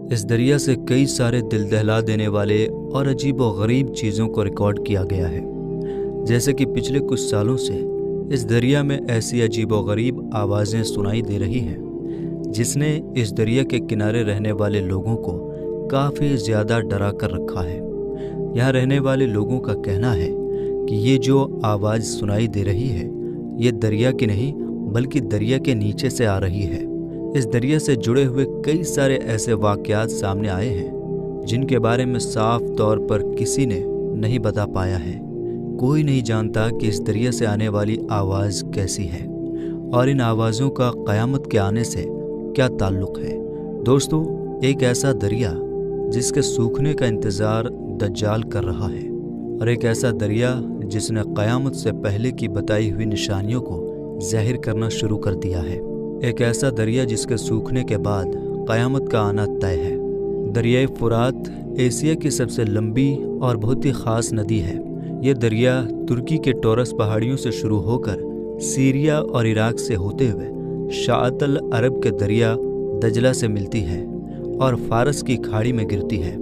इस दरिया से कई सारे दिल दहला देने वाले और अजीब व गरीब चीज़ों को रिकॉर्ड किया गया है। जैसे कि पिछले कुछ सालों से इस दरिया में ऐसी अजीब व गरीब आवाज़ें सुनाई दे रही हैं जिसने इस दरिया के किनारे रहने वाले लोगों को काफ़ी ज़्यादा डरा कर रखा है। यहाँ रहने वाले लोगों का कहना है कि ये जो आवाज़ सुनाई दे रही है ये दरिया की नहीं बल्कि दरिया के नीचे से आ रही है। इस दरिया से जुड़े हुए कई सारे ऐसे वाक़यात सामने आए हैं जिनके बारे में साफ तौर पर किसी ने नहीं बता पाया है। कोई नहीं जानता कि इस दरिया से आने वाली आवाज़ कैसी है और इन आवाज़ों का क़यामत के आने से क्या ताल्लुक़ है। दोस्तों, एक ऐसा दरिया जिसके सूखने का इंतज़ार दज्जाल कर रहा है और एक ऐसा दरिया जिसने क़यामत से पहले की बताई हुई निशानियों को ज़ाहिर करना शुरू कर दिया है। एक ऐसा दरिया जिसके सूखने के बाद क़यामत का आना तय है। दरियाए फुरात एशिया की सबसे लंबी और बहुत ही ख़ास नदी है। ये दरिया तुर्की के टोरस पहाड़ियों से शुरू होकर सीरिया और इराक से होते हुए शाअतल अरब के दरिया दजला से मिलती है और फ़ारस की खाड़ी में गिरती है।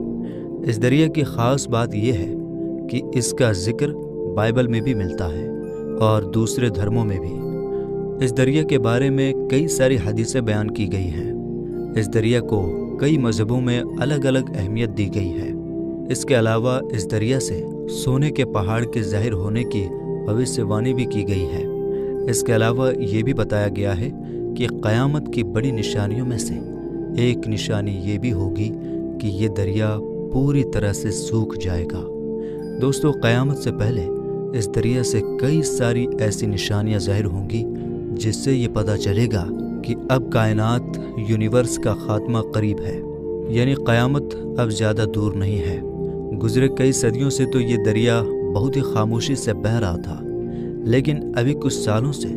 इस दरिया की ख़ास बात यह है कि इसका ज़िक्र बाइबल में भी मिलता है और दूसरे धर्मों में भी। इस दरिया के बारे में कई सारी हदीसें बयान की गई हैं। इस दरिया को कई मज़हबों में अलग अलग अहमियत दी गई है। इसके अलावा इस दरिया से सोने के पहाड़ के ज़ाहिर होने की भविष्यवाणी भी की गई है। इसके अलावा ये भी बताया गया है कि क़यामत की बड़ी निशानियों में से एक निशानी ये भी होगी कि ये दरिया पूरी तरह से सूख जाएगा। दोस्तों, क़यामत से पहले इस दरिया से कई सारी ऐसी निशानियां ज़ाहिर होंगी जिससे ये पता चलेगा कि अब कायनात यूनिवर्स का ख़ात्मा करीब है, यानी क़यामत अब ज़्यादा दूर नहीं है। गुज़रे कई सदियों से तो ये दरिया बहुत ही खामोशी से बह रहा था, लेकिन अभी कुछ सालों से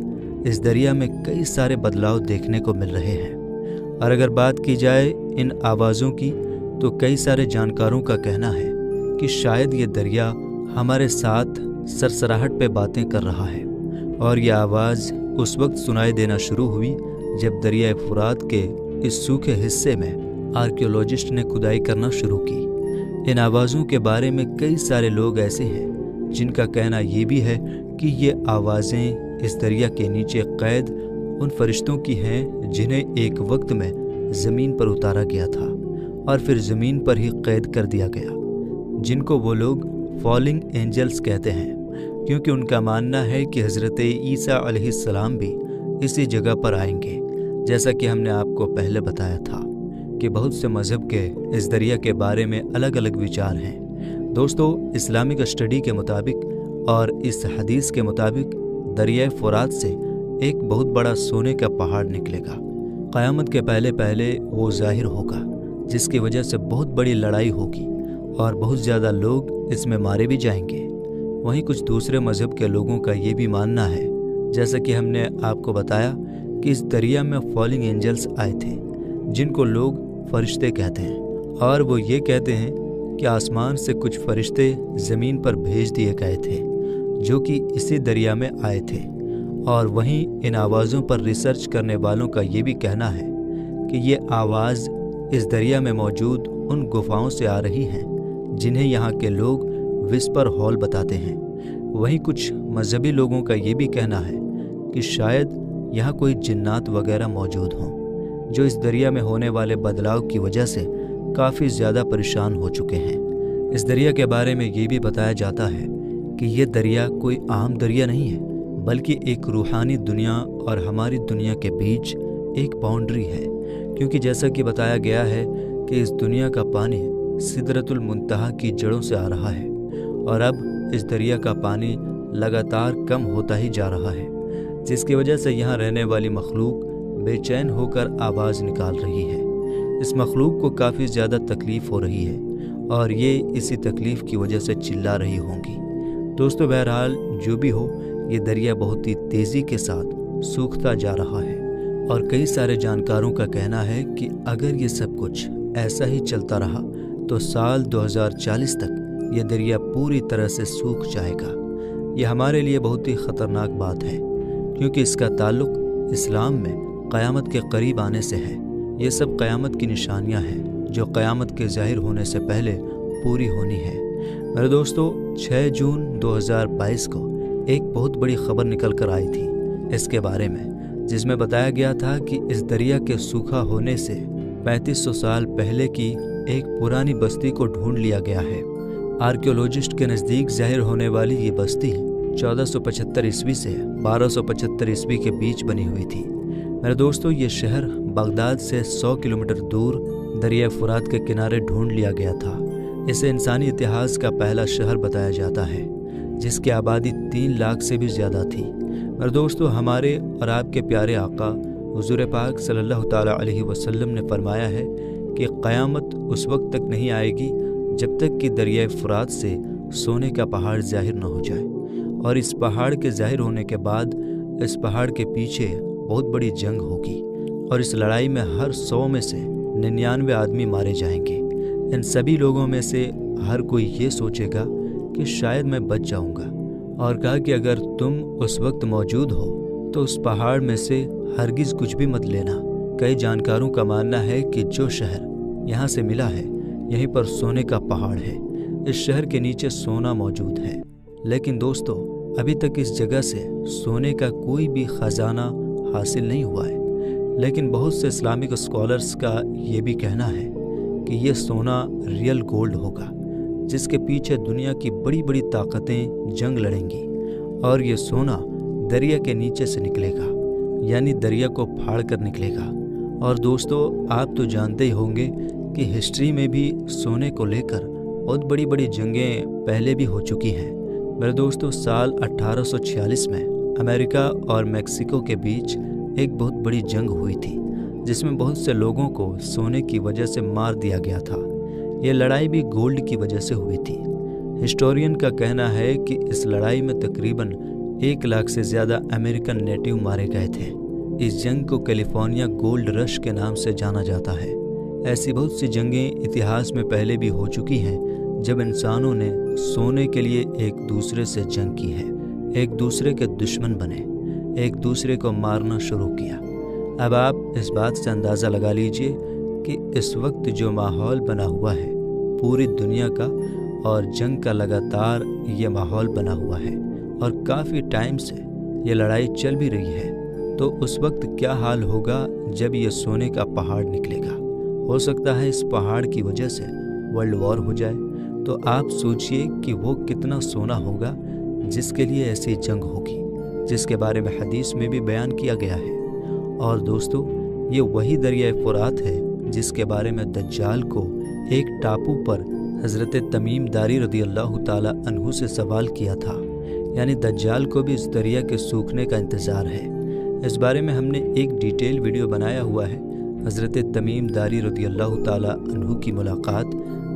इस दरिया में कई सारे बदलाव देखने को मिल रहे हैं। और अगर बात की जाए इन आवाज़ों की तो कई सारे जानकारों का कहना है कि शायद ये दरिया हमारे साथ सरसराहट पे बातें कर रहा है और ये आवाज़ उस वक्त सुनाई देना शुरू हुई जब दरिया फुरात के इस सूखे हिस्से में आर्कियोलॉजिस्ट ने खुदाई करना शुरू की। इन आवाज़ों के बारे में कई सारे लोग ऐसे हैं जिनका कहना ये भी है कि ये आवाज़ें इस दरिया के नीचे कैद उन फरिश्तों की हैं जिन्हें एक वक्त में ज़मीन पर उतारा गया था और फिर ज़मीन पर ही कैद कर दिया गया, जिनको वो लोग फॉलिंग एंजल्स कहते हैं, क्योंकि उनका मानना है कि हज़रत ईसा अलैहिस्सलाम भी इसी जगह पर आएंगे। जैसा कि हमने आपको पहले बताया था कि बहुत से मज़हब के इस दरिया के बारे में अलग अलग विचार हैं। दोस्तों, इस्लामिक स्टडी के मुताबिक और इस हदीस के मुताबिक दरिया फुरात से एक बहुत बड़ा सोने का पहाड़ निकलेगा। क़यामत के पहले पहले वो ज़ाहिर होगा, जिसकी वजह से बहुत बड़ी लड़ाई होगी और बहुत ज़्यादा लोग इसमें मारे भी जाएंगे। वहीं कुछ दूसरे मज़हब के लोगों का ये भी मानना है, जैसा कि हमने आपको बताया, कि इस दरिया में फॉलिंग एंजल्स आए थे जिनको लोग फरिश्ते कहते हैं, और वो ये कहते हैं कि आसमान से कुछ फरिश्ते ज़मीन पर भेज दिए गए थे जो कि इसी दरिया में आए थे। और वहीं इन आवाज़ों पर रिसर्च करने वालों का ये भी कहना है कि ये आवाज़ इस दरिया में मौजूद उन गुफाओं से आ रही हैं जिन्हें यहाँ के लोग विस्पर हॉल बताते हैं। वहीं कुछ मजहबी लोगों का ये भी कहना है कि शायद यहाँ कोई जिन्नात वगैरह मौजूद हों जो इस दरिया में होने वाले बदलाव की वजह से काफ़ी ज़्यादा परेशान हो चुके हैं। इस दरिया के बारे में ये भी बताया जाता है कि ये दरिया कोई आम दरिया नहीं है, बल्कि एक रूहानी दुनिया और हमारी दुनिया के बीच एक बाउंड्री है, क्योंकि जैसा कि बताया गया है कि इस दुनिया का पानी सिदरतुल मुंतहा की जड़ों से आ रहा है और अब इस दरिया का पानी लगातार कम होता ही जा रहा है, जिसकी वजह से यहाँ रहने वाली मखलूक बेचैन होकर आवाज़ निकाल रही है। इस मखलूक को काफ़ी ज़्यादा तकलीफ़ हो रही है और ये इसी तकलीफ़ की वजह से चिल्ला रही होंगी। दोस्तों, बहरहाल जो भी हो, ये दरिया बहुत ही तेज़ी के साथ सूखता जा रहा है और कई सारे जानकारों का कहना है कि अगर ये सब कुछ ऐसा ही चलता रहा तो साल 2040 तक ये दरिया पूरी तरह से सूख जाएगा। ये हमारे लिए बहुत ही ख़तरनाक बात है, क्योंकि इसका ताल्लुक़ इस्लाम में क़यामत के करीब आने से है। ये सब क़यामत की निशानियां हैं جو قیامت کے ظاہر ہونے سے پہلے پوری ہونی ہے۔ میرے دوستو، 6 جون 2022 کو ایک بہت بڑی خبر نکل کر آئی تھی اس کے بارے میں، جس میں بتایا گیا تھا کہ اس دریا کے سوکھا ہونے سے 3500 سال پہلے کی ایک پرانی بستی کو ڈھونڈ لیا گیا ہے۔ آرکیولوجسٹ کے نزدیک ظاہر ہونے والی یہ بستی 1475 عیسوی سے 1275 عیسوی کے بیچ بنی ہوئی تھی۔ میرے دوستو، یہ شہر بغداد سے 100 کلومیٹر دور دریائے فرات کے کنارے ڈھونڈ لیا گیا تھا۔ اسے انسانی اتہاس کا پہلا شہر بتایا جاتا ہے، جس کی آبادی 3 لاکھ سے بھی زیادہ تھی۔ میرے دوستو، ہمارے اور آپ کے پیارے آقا حضور پاک صلی اللہ تعالیٰ علیہ وسلم نے فرمایا ہے کہ قیامت اس وقت تک نہیں آئے گی جب تک کہ دریائے فرات سے سونے کا پہاڑ ظاہر نہ ہو جائے، اور اس پہاڑ کے ظاہر ہونے کے بعد اس پہاڑ کے پیچھے بہت بڑی جنگ ہوگی، اور اس لڑائی میں ہر 100 میں سے 99 آدمی مارے جائیں گے۔ ان سبھی لوگوں میں سے ہر کوئی یہ سوچے گا کہ شاید میں بچ جاؤں گا، اور کہا کہ اگر تم اس وقت موجود ہو تو اس پہاڑ میں سے ہرگز کچھ بھی مت لینا۔ کئی جانکاروں کا ماننا ہے کہ جو شہر یہاں سے ملا ہے یہیں پر سونے کا پہاڑ ہے۔ اس شہر کے نیچے سونا موجود ہے، لیکن دوستو ابھی تک اس جگہ سے سونے کا کوئی بھی خزانہ حاصل نہیں ہوا ہے۔ لیکن بہت سے اسلامک اسکالرز کا یہ بھی کہنا ہے کہ یہ سونا ریئل گولڈ ہوگا، جس کے پیچھے دنیا کی بڑی بڑی طاقتیں جنگ لڑیں گی، اور یہ سونا دریا کے نیچے سے نکلے گا، یعنی دریا کو پھاڑ کر نکلے گا۔ اور دوستو، آپ تو جانتے ہی ہوں گے کہ ہسٹری میں بھی سونے کو لے کر بہت بڑی بڑی جنگیں پہلے بھی ہو چکی ہیں۔ میرے دوستو، سال 1846 میں امریکہ اور میکسیکو کے بیچ ایک بہت بڑی جنگ ہوئی تھی، جس میں بہت سے لوگوں کو سونے کی وجہ سے مار دیا گیا تھا۔ یہ لڑائی بھی گولڈ کی وجہ سے ہوئی تھی۔ ہسٹورین کا کہنا ہے کہ اس لڑائی میں تقریباً 1 لاکھ سے زیادہ امریکن نیٹو مارے گئے تھے۔ اس جنگ کو کیلیفورنیا گولڈ رش کے نام سے جانا جاتا ہے۔ ایسی بہت سی جنگیں اتہاس میں پہلے بھی ہو چکی ہیں، جب انسانوں نے سونے کے لیے ایک دوسرے سے جنگ کی ہے، ایک دوسرے کے دشمن بنے، ایک دوسرے کو مارنا شروع کیا۔ اب آپ اس بات سے اندازہ لگا لیجئے کہ اس وقت جو ماحول بنا ہوا ہے پوری دنیا کا، اور جنگ کا لگاتار یہ ماحول بنا ہوا ہے، اور کافی ٹائم سے یہ لڑائی چل بھی رہی ہے، تو اس وقت کیا حال ہوگا جب یہ سونے کا پہاڑ نکلے گا؟ ہو سکتا ہے اس پہاڑ کی وجہ سے ورلڈ وار ہو جائے۔ تو آپ سوچئے کہ وہ کتنا سونا ہوگا جس کے لیے ایسی جنگ ہوگی، جس کے بارے میں حدیث میں بھی بیان کیا گیا ہے۔ اور دوستو، یہ وہی دریائے فرات ہے جس کے بارے میں دجال کو ایک ٹاپو پر حضرت تمیم داری رضی اللہ تعالیٰ عنہ سے سوال کیا تھا، یعنی دجال کو بھی اس دریا کے سوکھنے کا انتظار ہے۔ اس بارے میں ہم نے ایک ڈیٹیل ویڈیو بنایا ہوا ہے۔ حضرت تمیم داری رضی اللہ تعالیٰ عنہ کی ملاقات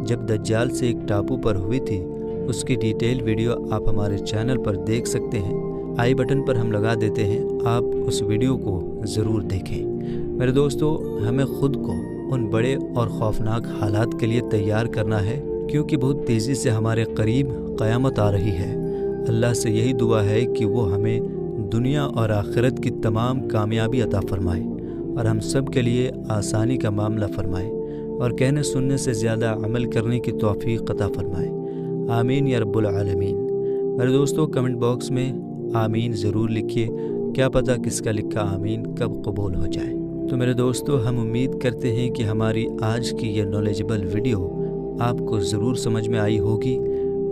جب دجال سے ایک ٹاپو پر ہوئی تھی، اس کی ڈیٹیل ویڈیو آپ ہمارے چینل پر دیکھ سکتے ہیں۔ آئی بٹن پر ہم لگا دیتے ہیں، آپ اس ویڈیو کو ضرور دیکھیں۔ میرے دوستو، ہمیں خود کو ان بڑے اور خوفناک حالات کے لیے تیار کرنا ہے، کیونکہ بہت تیزی سے ہمارے قریب قیامت آ رہی ہے۔ اللہ سے یہی دعا ہے کہ وہ ہمیں دنیا اور آخرت کی تمام کامیابی عطا فرمائے، اور ہم سب کے لیے آسانی کا معاملہ فرمائے، اور کہنے سننے سے زیادہ عمل کرنے کی توفیق عطا فرمائے۔ آمین یا رب العالمین۔ میرے دوستو، کمنٹ باکس میں آمین ضرور لکھیے، کیا پتہ کس کا لکھا آمین کب قبول ہو جائے۔ تو میرے دوستو، ہم امید کرتے ہیں کہ ہماری آج کی یہ نالجبل ویڈیو آپ کو ضرور سمجھ میں آئی ہوگی۔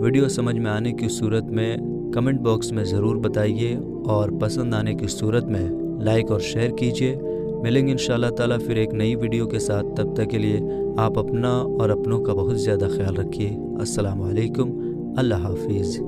ویڈیو سمجھ میں آنے کی صورت میں کمنٹ باکس میں ضرور بتائیے، اور پسند آنے کی صورت میں لائک اور شیئر کیجیے۔ ملیں گے انشاءاللہ تعالیٰ پھر ایک نئی ویڈیو کے ساتھ۔ تب تک کے لیے آپ اپنا اور اپنوں کا بہت زیادہ خیال رکھیے۔ السلام علیکم، اللہ حافظ۔